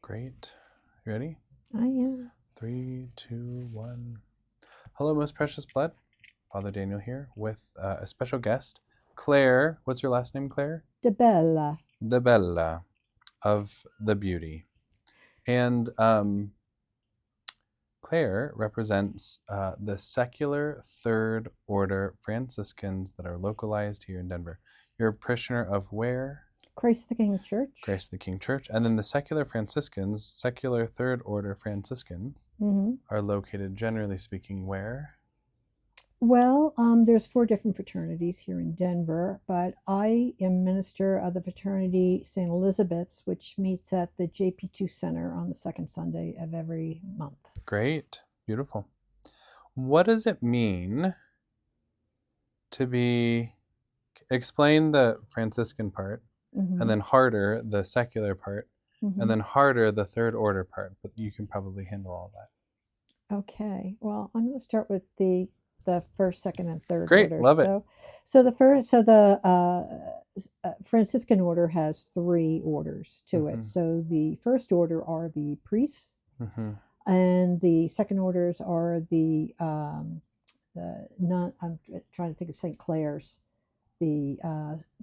Great. You ready? I am. 3, 2, 1. Hello, most precious blood. Father Daniel here with a special guest, Claire. What's your last name, Claire? De Bella. De Bella of the Beauty. And Claire represents the secular Third Order Franciscans that are localized here in Denver. You're a parishioner of where? Christ the King Church. Christ the King Church. And then the secular Franciscans, secular Third Order Franciscans, are located, generally speaking, where? Well, there's 4 different fraternities here in Denver, but I am minister of the fraternity St. Elizabeth's, which meets at the JP2 Center on the second Sunday of every month. Great. Beautiful. What does it mean to be... Explain the Franciscan part, and then harder the secular part, and then harder the Third Order part, but you can probably handle all that. Okay. Well, I'm going to start with the first, second, and third Great. orders. Love it. So the Franciscan order has 3 orders to it. So the first order are the priests, and the second orders are the nun. I'm trying to think of St. Clare's, the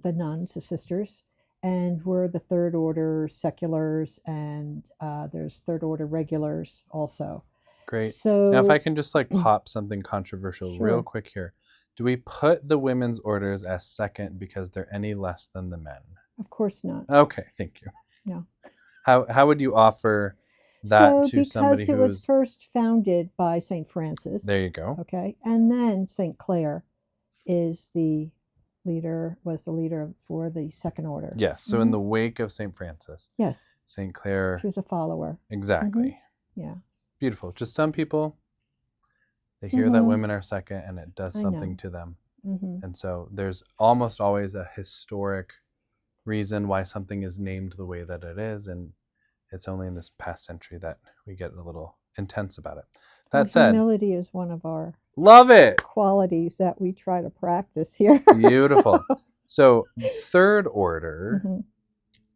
nuns, the sisters, and we're the third order seculars, and there's third order regulars also. Great. So now, if I can just pop something controversial real quick here. Do we put the women's orders as second because they're any less than the men? Of course not. Okay, thank you. No. How would you offer that to somebody who because it was first founded by St. Francis. There you go. Okay. And then St. Clare was the leader for the second order. Yes. So in the wake of St. Francis. Yes. St. Clare. She was a follower. Exactly. Yeah. Beautiful. Just some people, they hear that women are second and it does something to them. And so there's almost always a historic reason why something is named the way that it is. And it's only in this past century that we get a little intense about it. That said, humility is one of our love it qualities that we try to practice here. Beautiful. So third order,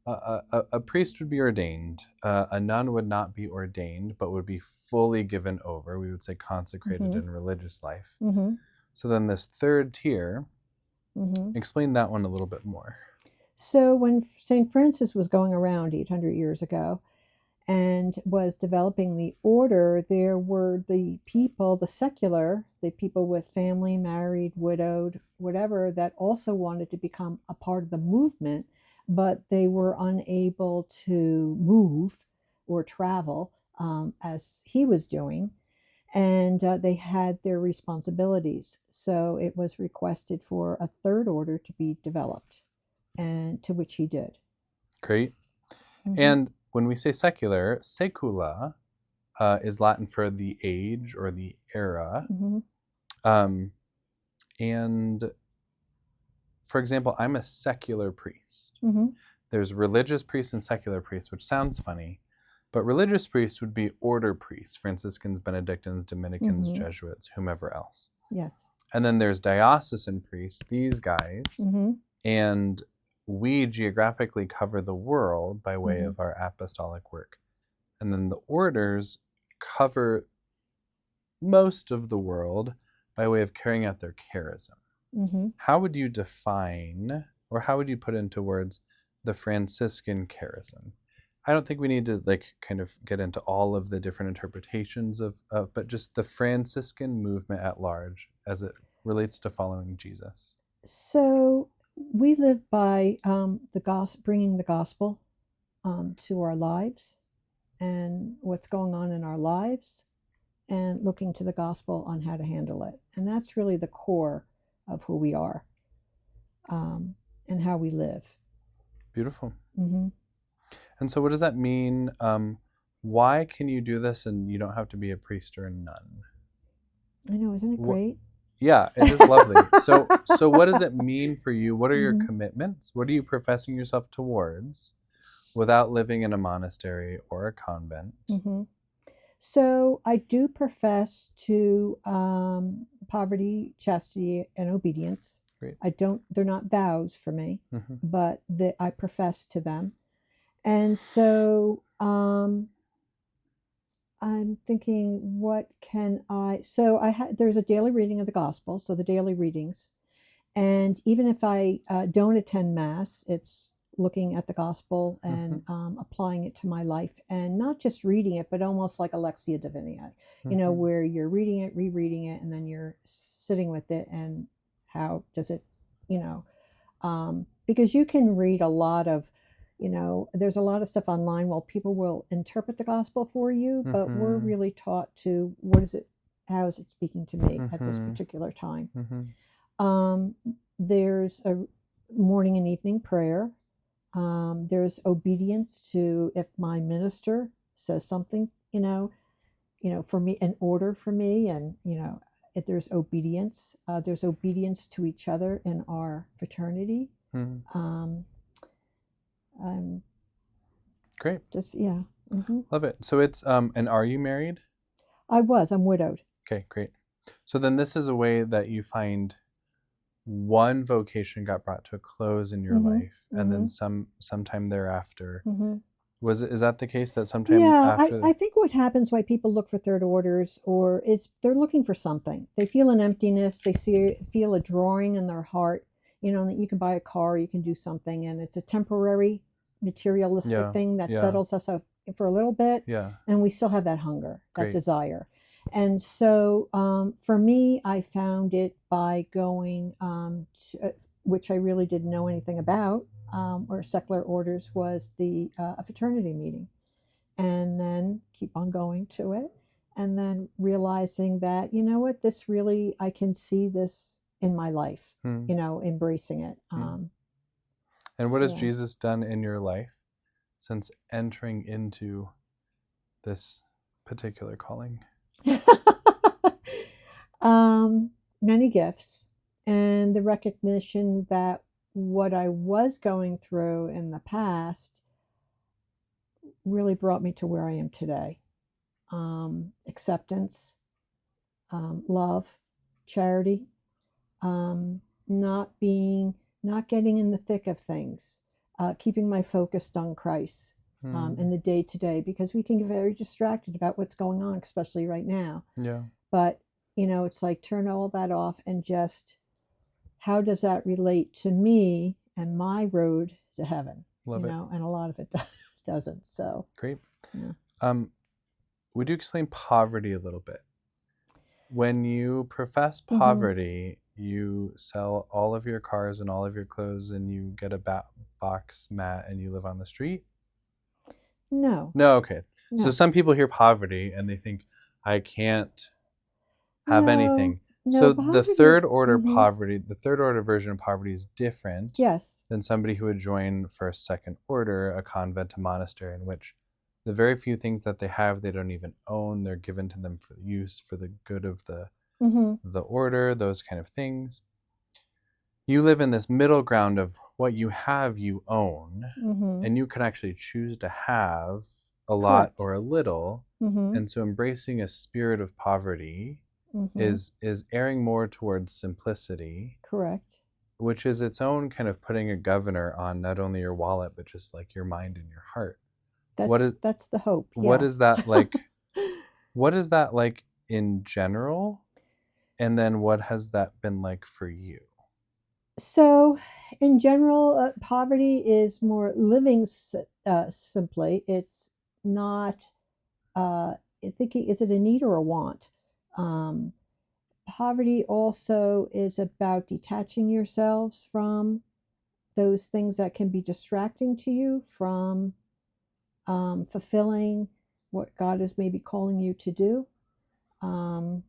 a priest would be ordained. A nun would not be ordained, but would be fully given over. We would say consecrated in religious life. So then this third tier, explain that one a little bit more. So when St. Francis was going around 800 years ago and was developing the order, there were the people, the secular, the people with family, married, widowed, whatever, that also wanted to become a part of the movement, but they were unable to move or travel as he was doing. And they had their responsibilities. So it was requested for a third order to be developed, and to which he did. Great. And when we say secular, secula is Latin for the age or the era. And for example, I'm a secular priest. There's religious priests and secular priests, which sounds funny, but religious priests would be order priests, Franciscans, Benedictines, Dominicans, Jesuits, whomever else. Yes. And then there's diocesan priests, these guys, and we geographically cover the world by way of our apostolic work. And then the orders cover most of the world by way of carrying out their charism. How would you define, or how would you put into words, the Franciscan charism? I don't think we need to kind of get into all of the different interpretations of but just the Franciscan movement at large as it relates to following Jesus. So we live by the gospel, bringing the gospel to our lives and what's going on in our lives, and looking to the gospel on how to handle it. And that's really the core of who we are and how we live. Beautiful. And so what does that mean? Why can you do this and you don't have to be a priest or a nun? I know, isn't it great? Yeah, it is lovely. So what does it mean for you? What are your commitments? What are you professing yourself towards without living in a monastery or a convent? So I do profess to poverty, chastity, and obedience. Great. They're not vows for me, but I profess to them. And so I'm thinking, what can I? So there's a daily reading of the gospel, so the daily readings, and even if I don't attend mass, it's looking at the gospel Mm-hmm. and applying it to my life, and not just reading it, but almost like Alexia Divina, Mm-hmm. where you're reading it, rereading it, and then you're sitting with it, and how does it, you know, because you can read a lot of, there's a lot of stuff online. Well, people will interpret the gospel for you, but we're Mm-hmm. really taught to, what is it, how is it speaking to me at this Mm-hmm. particular time? Mm-hmm. um, there's a morning and evening prayer. There's obedience to, if my minister says something, for me, an order for me, and if there's obedience. There's obedience to each other in our fraternity. Mm-hmm. Um, I'm Great. just, yeah. Love it. So it's and are you married? I'm widowed. Okay, great. So then this is a way that you find one vocation got brought to a close in your hmm life, and then hmm sometime thereafter. hmm Is that the case, that sometime Yeah, I after? think what happens, why people look for third orders, or is they're looking for something. They feel an emptiness. They feel a drawing in their heart. That you can buy a car, you can do something, and it's a temporary, materialistic Yeah, thing that yeah, settles us up for a little bit, yeah. and we still have that hunger, that Great. desire. And so, for me, I found it by going, which I really didn't know anything about, or secular orders, was the a fraternity meeting, and then keep on going to it, and then realizing that, what, this really, I can see this in my life, Hmm. embracing it. Hmm. And what has Yeah. Jesus done in your life since entering into this particular calling? um, Many gifts, and the recognition that what I was going through in the past really brought me to where I am today. Acceptance, love, charity, um, not being, not getting in the thick of things, keeping my focus on Christ, Hmm. in the day to day, because we can get very distracted about what's going on, especially right now. Yeah. But it's like, turn all that off, and just, how does that relate to me and my road to heaven? Love it. And a lot of it doesn't. So, Great. yeah. Um, would you explain poverty a little bit? When you profess hmm poverty, you sell all of your cars and all of your clothes, and you get a box mat, and you live on the street? No, No, okay. So no, some people hear poverty and they think, I can't have no, anything. no So the poverty. third order poverty, the third order version of poverty is different Yes. than somebody who would join first, second order, a convent, a monastery, in which the very few things that they have, they don't even own. They're given to them for use, for the good of hmm the order, those kind of things. You live in this middle ground of what you have, you own, hmm and you can actually choose to have a lot Correct. or a little. hmm And so embracing a spirit of poverty hmm is erring more towards simplicity, Correct. which is its own kind of putting a governor on not only your wallet, but just like your mind and your heart. What is That's the hope. what Yeah. is that like? What is that like in general? And then what has that been like for you? So, in general, poverty is more living simply. It's not uh, thinking, is it a need or a want? Um, Poverty also is about detaching yourselves from those things that can be distracting to you from fulfilling what God is maybe calling you to do. Um,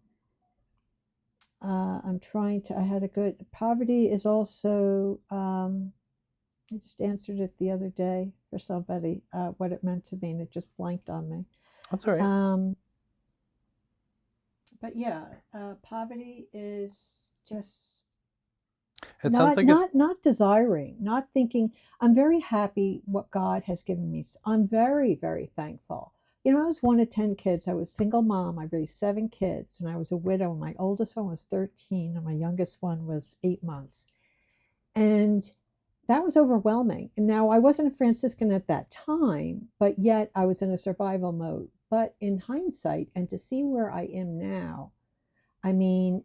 I'm trying to, I had a good, poverty is also, I just answered it the other day for somebody, what it meant to me, and it just blanked on me. That's all right. Um, but yeah, poverty is just It sounds like it's not desiring, not thinking. I'm very happy what God has given me. I'm very, very thankful. I was one of 10 kids. I was single mom. I raised 7 kids, and I was a widow. My oldest one was 13, and my youngest one was 8 months. And that was overwhelming. And now I wasn't a Franciscan at that time, but yet I was in a survival mode. But in hindsight, and to see where I am now, I mean,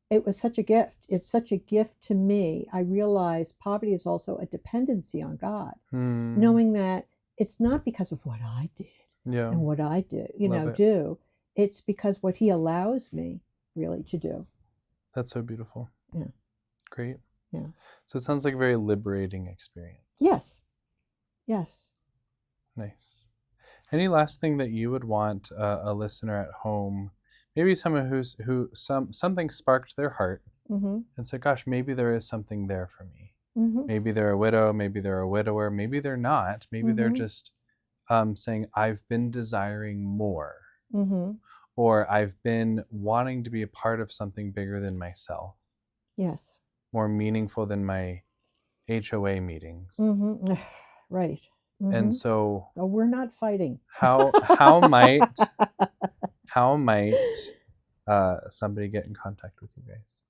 it was such a gift. It's such a gift to me. I realized poverty is also a dependency on God, knowing that it's not because of what I did and what I did, do. It's because what he allows me really to do. That's so beautiful. Yeah. Great. Yeah. So it sounds like a very liberating experience. Yes. Yes. Nice. Any last thing that you would want a listener at home, maybe someone something sparked their heart and said, gosh, maybe there is something there for me. Maybe they're a widow, maybe they're a widower, maybe they're not. Maybe they're just saying, I've been desiring more. Or I've been wanting to be a part of something bigger than myself. Yes. More meaningful than my HOA meetings. Right. And so we're not fighting. How might somebody get in contact with you guys?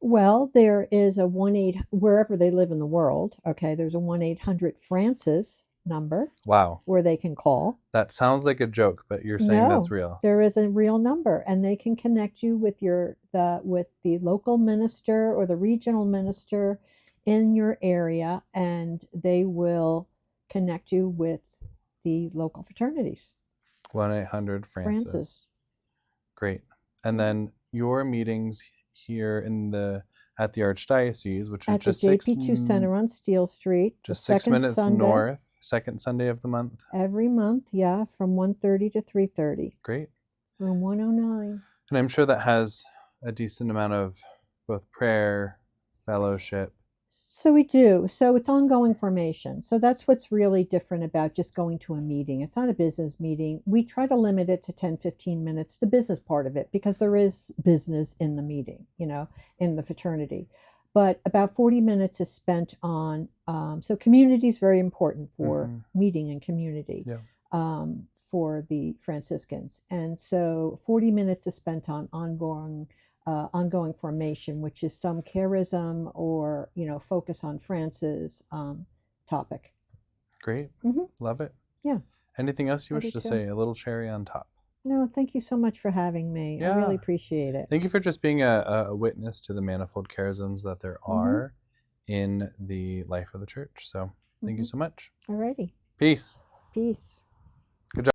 Well, there is a 1-800 wherever they live in the world. Okay, there's a 1-800-FRANCIS number. Wow. Where they can call. That sounds like a joke, but you're saying that's real. There is a real number, and they can connect you with the local minister or the regional minister in your area, and they will connect you with the local fraternities. 1-800-FRANCIS. Great. And then your meetings here at the Archdiocese, which is at just the JP2 Center on Steel Street, just 6 minutes north, second Sunday of the month. Every month, yeah, from 1:30 to 3:30. Great. Room 109. And I'm sure that has a decent amount of both prayer, fellowship. So we do. So it's ongoing formation. So that's what's really different about just going to a meeting. It's not a business meeting. We try to limit it to 10, 15 minutes, the business part of it, because there is business in the meeting, in the fraternity. But about 40 minutes is spent on, so community is very important for meeting and community for the Franciscans. And so 40 minutes is spent on ongoing formation, which is some charism or focus on Francis topic. Great. Love it. Yeah. Anything else you wish to say? A little cherry on top. No, thank you so much for having me. I really appreciate it. Thank you for just being a witness to the manifold charisms that there are in the life of the church. So thank you so much. Alrighty. Peace.